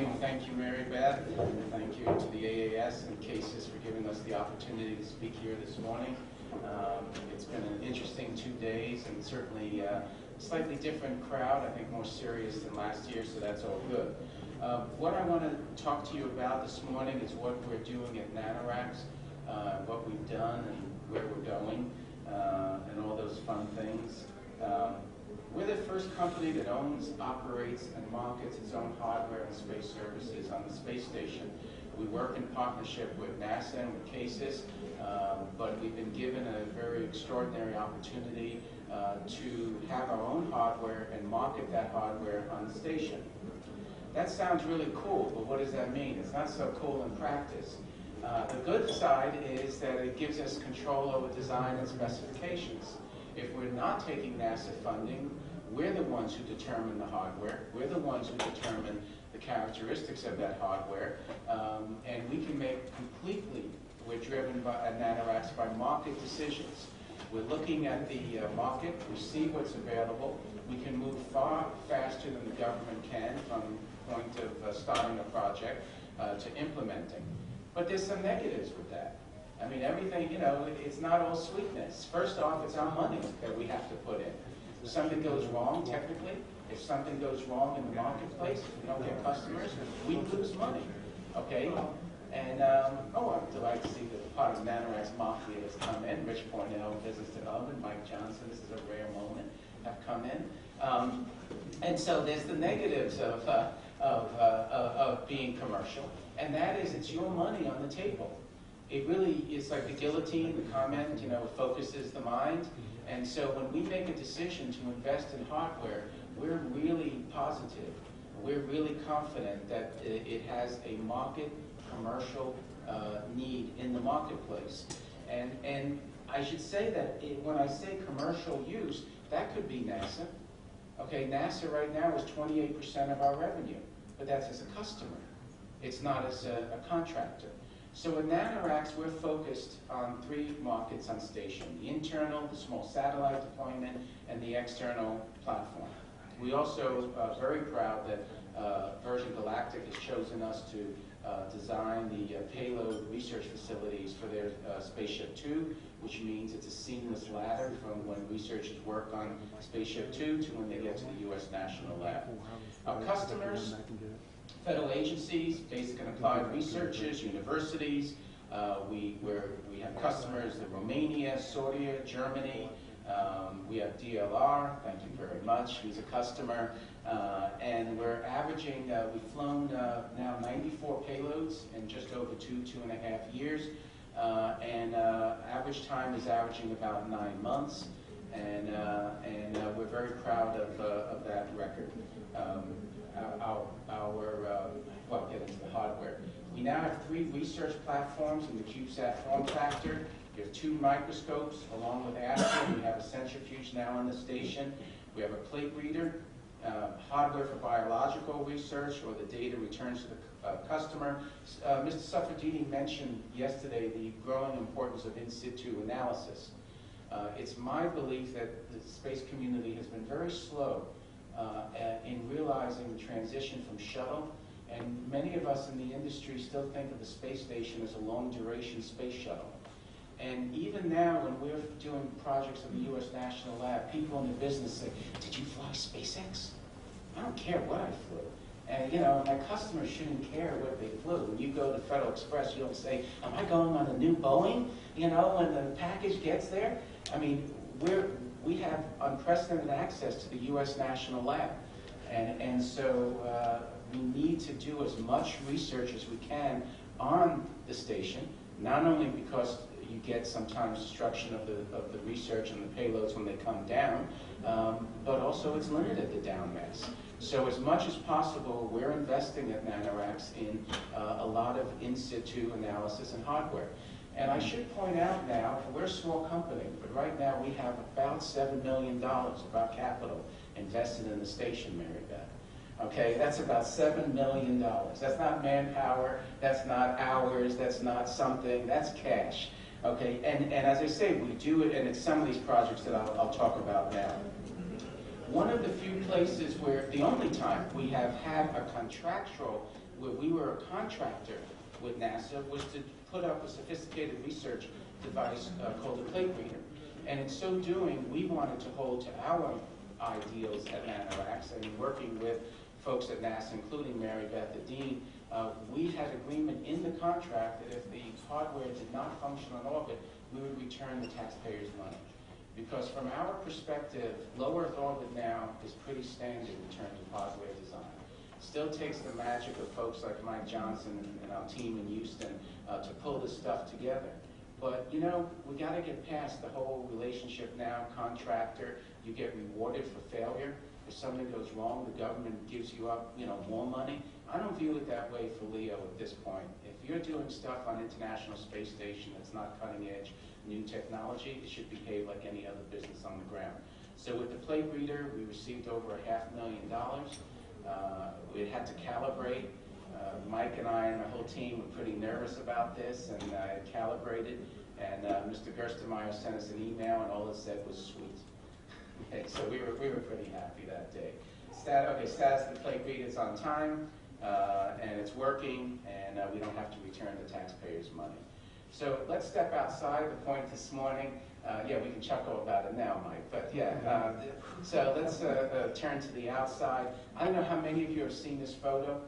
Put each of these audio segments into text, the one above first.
morning. Thank you, Mary Beth. And thank you to the AAS and CASIS for giving us the opportunity to speak here this morning. It's been an interesting 2 days and certainly a slightly different crowd, I think more serious than last year, so that's all good. What I want to talk to you about this morning is what we're doing at NanoRacks, what we've done and where we're going, and all those fun things. We're the first company that owns, operates, and markets its own hardware and space services on the space station. We work in partnership with NASA and with CASIS, but we've been given a very extraordinary opportunity to have our own hardware and market that hardware on the station. That sounds really cool, but what does that mean? It's not so cool in practice. The good side is that it gives us control over design and specifications. If we're not taking NASA funding, we're the ones who determine the hardware. We're the ones who determine the characteristics of that hardware. And we can make we're driven by, at NanoRacks by market decisions. We're looking at the market, we see what's available. We can move far faster than the government can from the point of starting a project to implementing. But there's some negatives with that. I mean, everything, it's not all sweetness. First off, it's our money that we have to put in. If something goes wrong technically, if something goes wrong in the marketplace, if we don't get customers, we lose money, okay? And, I'm delighted to see that part of NanoRacks Mafia has come in. Rich Cornell, Business Development, Mike Johnson, this is a rare moment, have come in. And so there's the negatives of being commercial, and that is it's your money on the table. It really is like the guillotine, the comment, it focuses the mind. And so when we make a decision to invest in hardware, we're really positive. We're really confident that it has a market commercial need in the marketplace. And I should say that when I say commercial use, that could be NASA. Okay, NASA right now is 28% of our revenue, but that's as a customer. It's not as a contractor. So at NanoRacks, we're focused on 3 markets on station: the internal, the small satellite deployment, and the external platform. We also are very proud that Virgin Galactic has chosen us to design the payload research facilities for their Spaceship Two, which means it's a seamless ladder from when researchers work on Spaceship Two to when they get to the U.S. National Lab. Our customers, federal agencies, basic and applied researchers, universities. We have customers in Romania, Saudi, Germany. We have DLR, thank you very much, who's a customer. And we're averaging, we've flown now 94 payloads in just over 2.5 years. And average time is averaging about 9 months. And we're very proud of that record. Well, get into the hardware. We now have 3 research platforms in the CubeSat form factor. We have 2 microscopes along with Astro. We have a centrifuge now on the station. We have a plate reader, hardware for biological research, or the data returns to the customer. Mr. Suffredini mentioned yesterday the growing importance of in situ analysis. It's my belief that the space community has been very slow in realizing the transition from shuttle, and many of us in the industry still think of the space station as a long-duration space shuttle. And even now, when we're doing projects in the U.S. National Lab, people in the business say, "Did you fly SpaceX?" I don't care what I flew. And my customers shouldn't care what they flew. When you go to Federal Express, you don't say, "Am I going on a new Boeing?" When the package gets there. I mean, we have unprecedented access to the U.S. National Lab. And so we need to do as much research as we can on the station, not only because you get sometimes destruction of the research and the payloads when they come down, but also it's limited, the down mass. So as much as possible, we're investing at NanoRacks in a lot of in situ analysis and hardware. And I should point out now, we're a small company, but right now we have about $7 million of our capital invested in the station, Mary Beth. Okay, that's about $7 million. That's not manpower, that's not hours, that's not something, that's cash. Okay, and as I say, we do it, and it's some of these projects that I'll talk about now. One of the few places where, the only time we have had a contractual where we were a contractor with NASA, was to put up a sophisticated research device called a plate reader. And in so doing, we wanted to hold to our ideals at NanoRacks, and working with folks at NASA, including Mary Beth, the dean, we had agreement in the contract that if the hardware did not function on orbit, we would return the taxpayers' money. Because from our perspective, low Earth orbit now is pretty standard in terms of hardware design. Still takes the magic of folks like Mike Johnson and our team in Houston to pull this stuff together. But you know, we got to get past the whole relationship now, contractor, you get rewarded for failure. If something goes wrong, the government gives you up, more money. I don't view it that way for LEO at this point. If you're doing stuff on International Space Station that's not cutting edge, new technology, it should behave like any other business on the ground. So with the plate reader, we received over $500,000. We had to calibrate. Mike and I and the whole team were pretty nervous about this, and I calibrated, and Mr. Gerstenmaier sent us an email, and all it said was sweet. Okay, so we were pretty happy that day. Status of the plate reader is on time, and it's working, and we don't have to return the taxpayers' money. So let's step outside. The point this morning, we can chuckle about it now, Mike, but so let's turn to the outside. I don't know how many of you have seen this photo.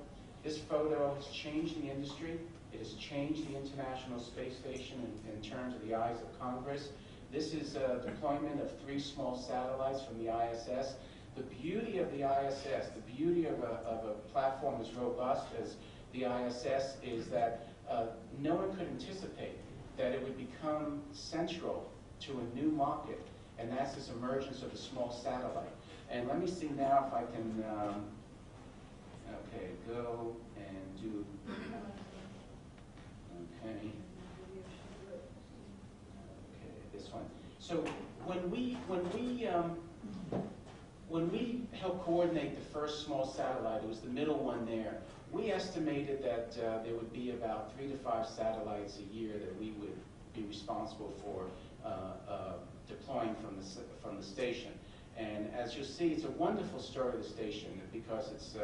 This photo has changed the industry. It has changed the International Space Station in terms of the eyes of Congress. This is a deployment of 3 small satellites from the ISS. The beauty of the ISS, the beauty of a platform as robust as the ISS is that no one could anticipate that it would become central to a new market, and that's this emergence of a small satellite. And let me see now if I can, go and do, this one. So when we helped coordinate the first small satellite, it was the middle one there, we estimated that there would be about 3 to 5 satellites a year that we would be responsible for deploying from the station. And as you'll see, it's a wonderful story of the station because it's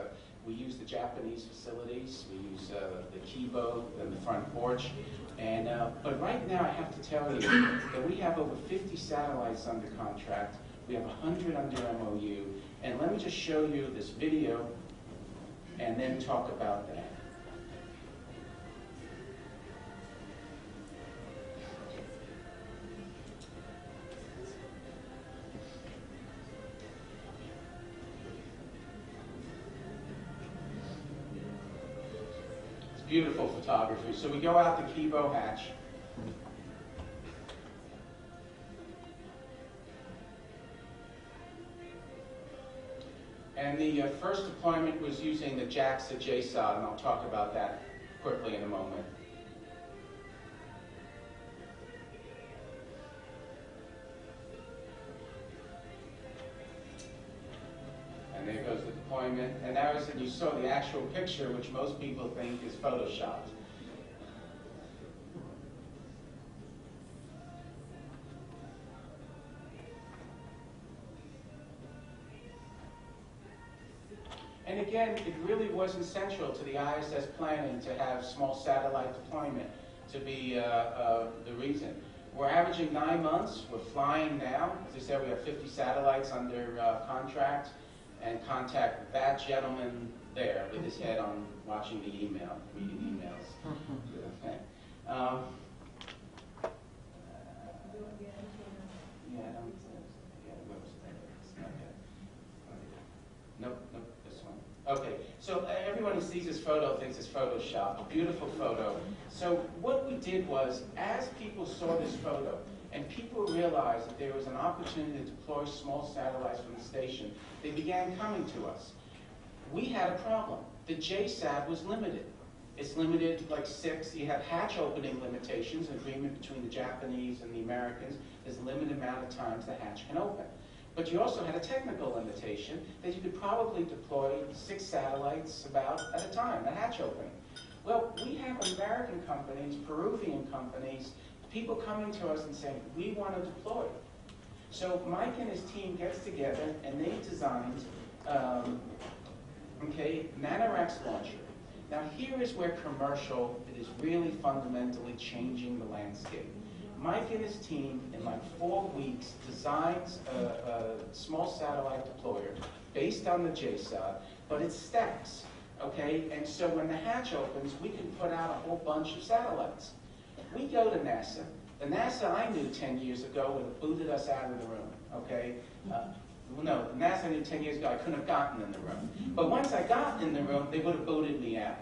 we use the Japanese facilities, we use the Kibo and the front porch, and but right now I have to tell you that we have over 50 satellites under contract. We have 100 under MOU, and let me just show you this video and then talk about that. It's beautiful photography. So we go out the Kibo hatch. And the first deployment was using the JAXA JSOD, and I'll talk about that quickly in a moment. And there goes the deployment. And that was, and you saw the actual picture, which most people think is photoshopped. And again, it really wasn't central to the ISS planning to have small satellite deployment to be the reason. We're averaging 9 months. We're flying now. As I said, we have 50 satellites under contract, and contact that gentleman there with his head on watching the email, reading emails. Okay. Nope, this one. Okay, so everyone who sees this photo thinks it's photoshopped. A beautiful photo. So what we did was, as people saw this photo, and people realized that there was an opportunity to deploy small satellites from the station, they began coming to us. We had a problem. The JSAT was limited. It's limited like 6. You have hatch opening limitations, an agreement between the Japanese and the Americans. There's a limited amount of times the hatch can open. But you also had a technical limitation that you could probably deploy 6 satellites about at a time, a hatch opening. Well, we have American companies, Peruvian companies, people coming to us and saying, we want to deploy. So Mike and his team gets together and they designed NanoRacks launcher. Now here is where commercial, it is really fundamentally changing the landscape. Mike and his team, in like 4 weeks, designs a small satellite deployer based on the JSON, but it stacks, okay? And so when the hatch opens, we can put out a whole bunch of satellites. We go to NASA. The NASA I knew 10 years ago would have booted us out of the room, okay? Well, no, the NASA I knew 10 years ago, I couldn't have gotten in the room. But once I got in the room, they would have booted me out.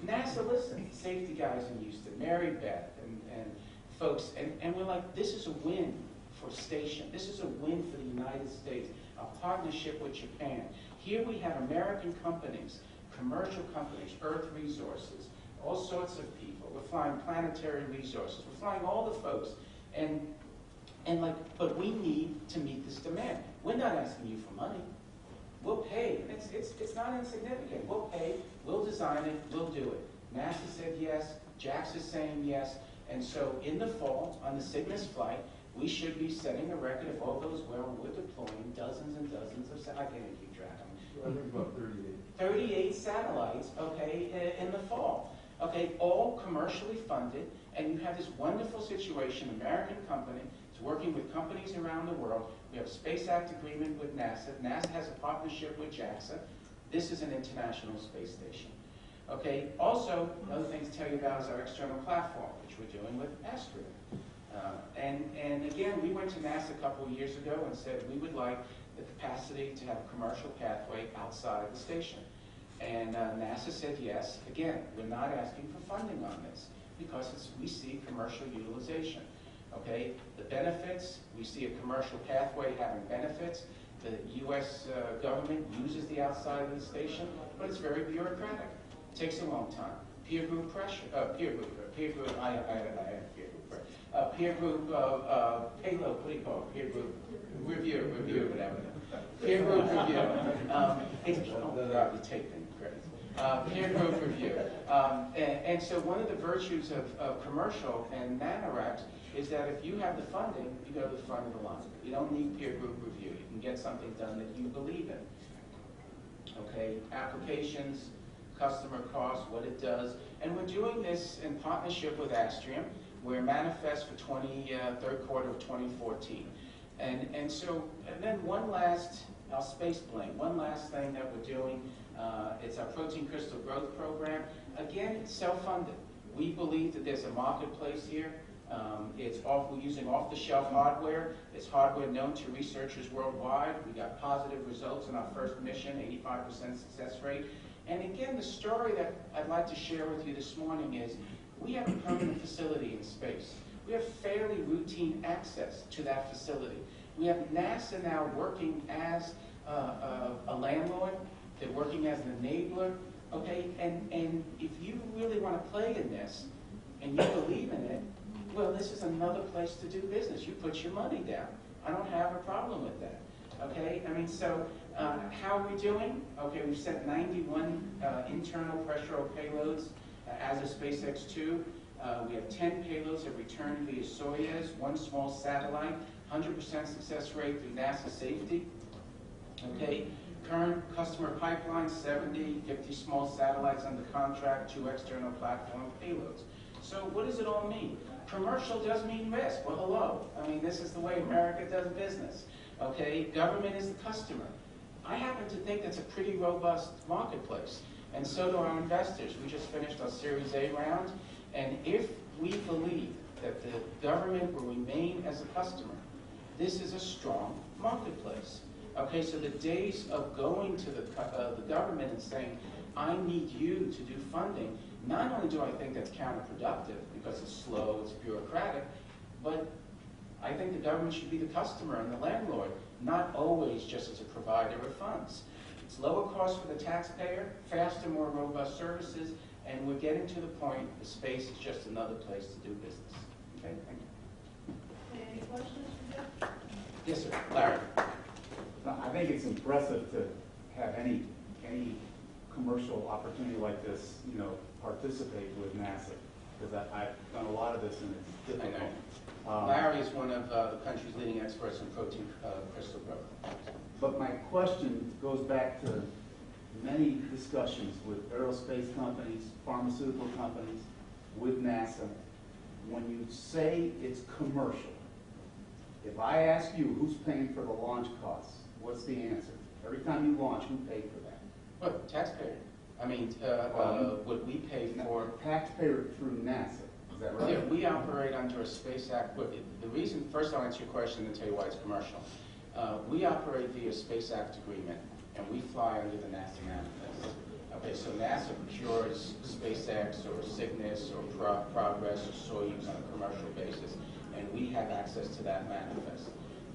NASA, listen, safety guys in Houston, Mary Beth, and folks, and we're like, this is a win for station. This is a win for the United States, a partnership with Japan. Here we have American companies, commercial companies, Earth Resources, all sorts of people. We're flying Planetary Resources. We're flying all the folks. And like, but we need to meet this demand. We're not asking you for money. We'll pay. It's not insignificant. We'll pay. We'll design it. We'll do it. NASA said yes. JAXA is saying yes. And so in the fall, on the Cygnus flight, we should be setting a record of all those where we're deploying dozens and dozens of satellites. I can't keep track of them. I think about 38. 38 satellites, okay, in the fall. Okay, all commercially funded, and you have this wonderful situation, American company, it's working with companies around the world. We have a Space Act agreement with NASA. NASA has a partnership with JAXA. This is an international space station. Okay, also, another thing to tell you about is our external platform, which we're doing with Astrid. And again, we went to NASA a couple of years ago and said we would like the capacity to have a commercial pathway outside of the station. And NASA said yes. Again, we're not asking for funding on this because we see commercial utilization. Okay, the benefits, we see a commercial pathway having benefits. The U.S. government uses the outside of the station, but it's very bureaucratic. It takes a long time. Peer group pressure, peer group payload, what do you call it? Peer group review, whatever. Peer group review. You're taking credit. Peer group review. And so one of the virtues of commercial and NanoRacks is that if you have the funding, you go to the front of the line. You don't need peer group review. You can get something done that you believe in. Okay, applications, customer costs, what it does. And we're doing this in partnership with Astrium. We're manifest for third quarter of 2014. And then one last, I'll space blame, one last thing that we're doing, it's our protein crystal growth program. Again, it's self-funded. We believe that there's a marketplace here. We're using off-the-shelf hardware. It's hardware known to researchers worldwide. We got positive results in our first mission, 85% success rate. And again, the story that I'd like to share with you this morning is we have a permanent facility in space. We have fairly routine access to that facility. We have NASA now working as a landlord. They're working as an enabler. Okay, and if you really want to play in this and you believe in it, well, this is another place to do business. You put your money down. I don't have a problem with that. Okay, I mean, so how are we doing? Okay, we've sent 91 internal pressural payloads as a SpaceX-2. We have 10 payloads that return via Soyuz, 1 small satellite, 100% success rate through NASA safety. Okay, current customer pipeline, 70, 50 small satellites under contract, 2 external platform payloads. So what does it all mean? Commercial does mean risk. Well, hello. I mean, this is the way America does business. Okay, government is the customer. I happen to think that's a pretty robust marketplace, and so do our investors. We just finished our Series A round, and if we believe that the government will remain as a customer, this is a strong marketplace. Okay, so the days of going to the government and saying, I need you to do funding, not only do I think that's counterproductive because it's slow, it's bureaucratic, but I think the government should be the customer and the landlord, not always just as a provider of funds. It's lower cost for the taxpayer, faster, more robust services, and we're getting to the point the space is just another place to do business. Okay, thank you. Any questions for Jeff? Yes, sir. Larry. I think it's impressive to have any commercial opportunity like this, participate with NASA, because I've done a lot of this and it's difficult. I know. Larry is one of the country's leading experts in protein crystal growth. But my question goes back to many discussions with aerospace companies, pharmaceutical companies, with NASA. When you say it's commercial, if I ask you who's paying for the launch costs, what's the answer? Every time you launch, who paid for that? What, taxpayer? I mean, would we pay for? Taxpayer through NASA, is that right? Yeah, we operate under a Space Act. The reason, first I'll answer your question and tell you why it's commercial. We operate via Space Act agreement, and we fly under the NASA manifest. Okay, so NASA procures SpaceX or Cygnus or Progress or Soyuz on a commercial basis, and we have access to that manifest.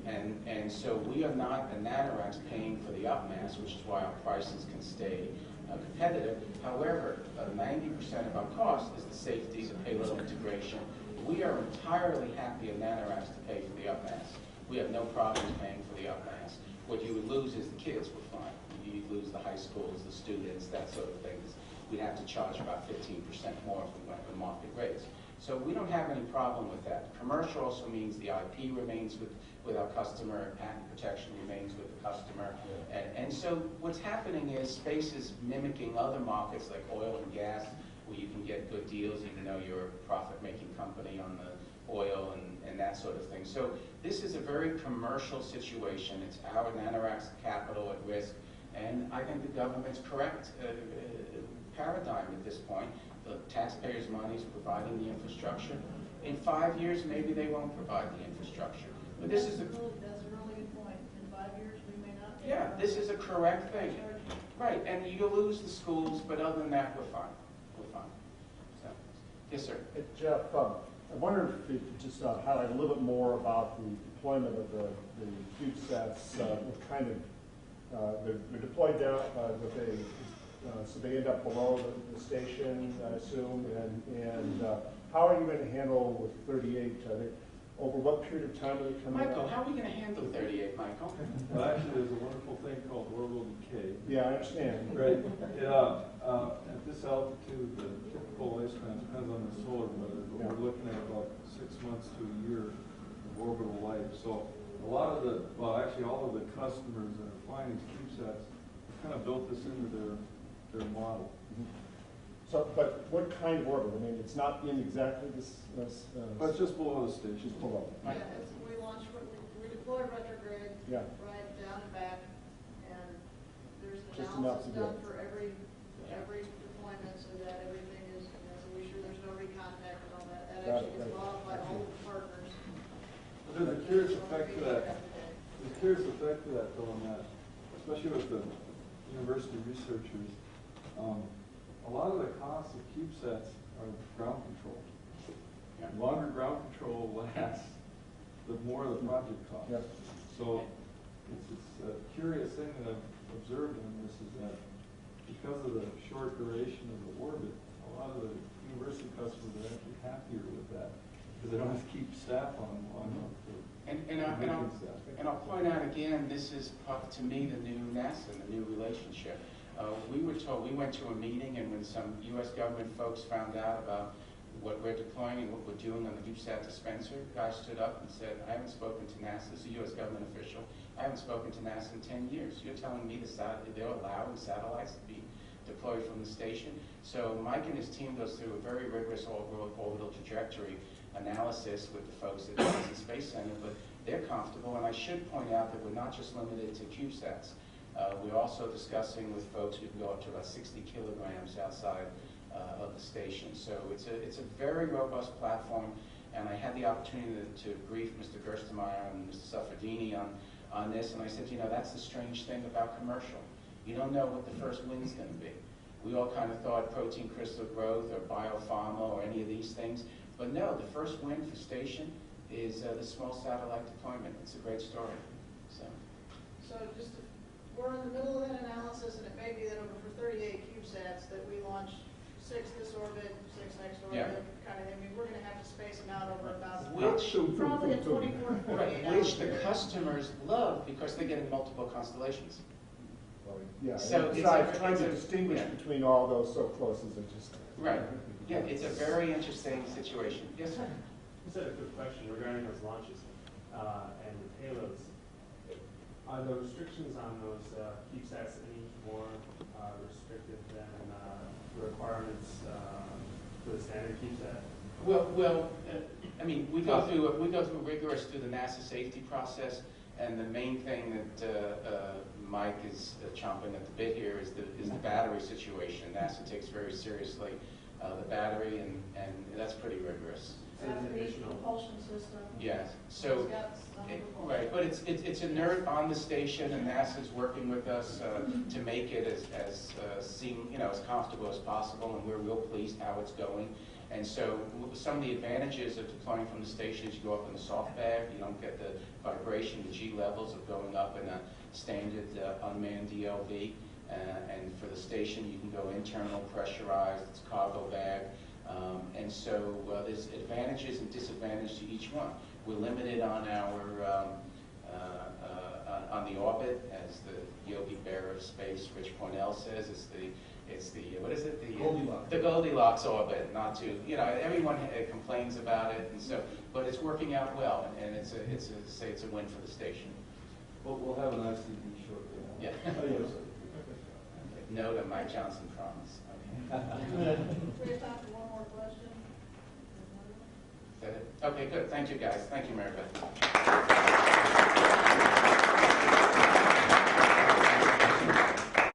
And so we are not the NanoRacks paying for the upmass, which is why our prices can stay competitive. However, 90% of our cost is the safety, the payload integration. We are entirely happy at NanoRacks to pay for the upmass. We have no problems paying for the upmass. What you would lose is the kids, we're fine. You'd lose the high schools, the students, that sort of thing. We'd have to charge about 15% more if we went with market rates. So we don't have any problem with that. Commercial also means the IP remains with our customer, patent protection remains with the customer. And so what's happening is space is mimicking other markets like oil and gas, where you can get good deals even though you're a profit-making company on the oil and that sort of thing. So this is a very commercial situation. It's our NanoRacks capital at risk. And I think the government's correct paradigm at this point. The taxpayers' money is providing the infrastructure. In 5 years, maybe they won't provide the infrastructure. But this is that's a really good point. In 5 years, we may not. Yeah, this is a correct thing. Right, and you lose the schools, but other than that, we're fine. We're fine. So, yes, sir. Hey, Jeff, I wonder if you could just highlight a little bit more about the deployment of the CubeSats. What kind of they're deployed down with a so they end up below the station, I assume. And how are you going to handle with 38? Over what period of time are they coming Michael, out? how are we going to handle 38, Michael? Well, actually, there's a wonderful thing called orbital decay. Yeah, I understand. Right. Yeah. At this altitude, the typical lifespan depends on the solar weather, but Yeah. we're looking at about 6 months to a year of orbital life. So a lot of the, well, actually all of the customers that are flying these CubeSats have kind of built this into their model. So, but what kind of orbit? I mean, it's not in exactly this. But it's just below the station. Just below. Yeah, we launched, we deployed retrograde, Yeah. right down and back, and there's Just an enough analysis to done get. for every deployment so that everything is, so we're sure there's no recontact and all that. That actually gets logged by all the partners. But there's a curious effect to that. There's a curious effect to that, though, in that, especially with the university researchers, a lot of the costs of CubeSats are ground control. Yeah. The longer ground control lasts, the more the project costs. Yeah. So it's a curious thing that I've observed in this is that because of the short duration of the orbit, a lot of the university customers are actually happier with that because they don't have to keep staff on long enough to And I'll point out again, this is, to me, the new NASA, the new relationship. We were told, we went to a meeting, and when some U.S. government folks found out about what we're deploying and what we're doing on the CubeSat dispenser, guy stood up and said, I haven't spoken to NASA, as a U.S. government official, I haven't spoken to NASA in 10 years. You're telling me they're allowing satellites to be deployed from the station? So Mike and his team goes through a very rigorous orbital trajectory analysis with the folks at the NASA Space Center, but they're comfortable. And I should point out that we're not just limited to CubeSats. We're also discussing with folks who can go up to about 60 kilograms outside of the station. So it's a very robust platform, and I had the opportunity to brief Mr. Gerstenmaier and Mr. Suffredini on this, and I said, you know, that's the strange thing about commercial. You don't know what the first win's going to be. We all kind of thought protein crystal growth or biopharma or any of these things, but no, the first win for station is the small satellite deployment. It's a great story. So just, we're in the middle of that analysis, and it may be that over for 38 CubeSats that we launch 6 this orbit, 6 next orbit, Yeah. kind of thing. I mean, we're going to have to space them out over about Which probably a 24 to 48 hours. Which the customers love because they're getting multiple constellations. Yeah. So and it's besides, a- trying it's to a- distinguish yeah. between all those so close is just. Right. Yeah, it's a very interesting situation. Yes, sir? Just had a quick question regarding those launches and the payloads. Are the restrictions on those CubeSats any more restrictive than the requirements for the standard CubeSat? Well, I mean, we go through rigorous through the NASA safety process, and the main thing that Mike is chomping at the bit here is the battery situation. NASA takes very seriously the battery, and that's pretty rigorous. Battery, propulsion system. Yes. So. It's got some propulsion. Right, but it's inert on the station, and NASA's working with us to make it as comfortable as possible, and we're real pleased how it's going. And so some of the advantages of deploying from the station is you go up in the soft bag, you don't get the vibration, the G levels of going up in a standard unmanned DLV. And for the station, you can go internal, pressurized, it's a cargo bag. And so there's advantages and disadvantages to each one. We're limited on our on the orbit, as the Yogi Bear of space, Rich Cornell says. It's the what is it? The Goldilocks. The Goldilocks orbit. Not to everyone complains about it, and so but it's working out well, and it's a win for the station. We'll have an ICD shortly. Yeah. Oh, yes. No to Mike Johnson promise. Okay. We have time for one more question. Is that it? Okay, good. Thank you, guys. Thank you, Mary Beth.